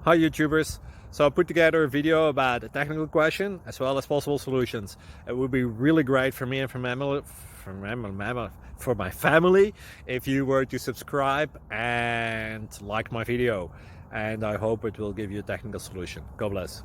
Hi YouTubers. So I put together a video about a technical question as well as possible solutions. It would be really great for me and for my family if you were to subscribe and like my video. And I hope it will give you a technical solution. God bless.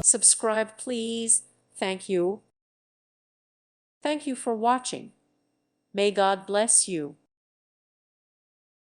Subscribe, please. Thank you. Thank you for watching. May God bless you.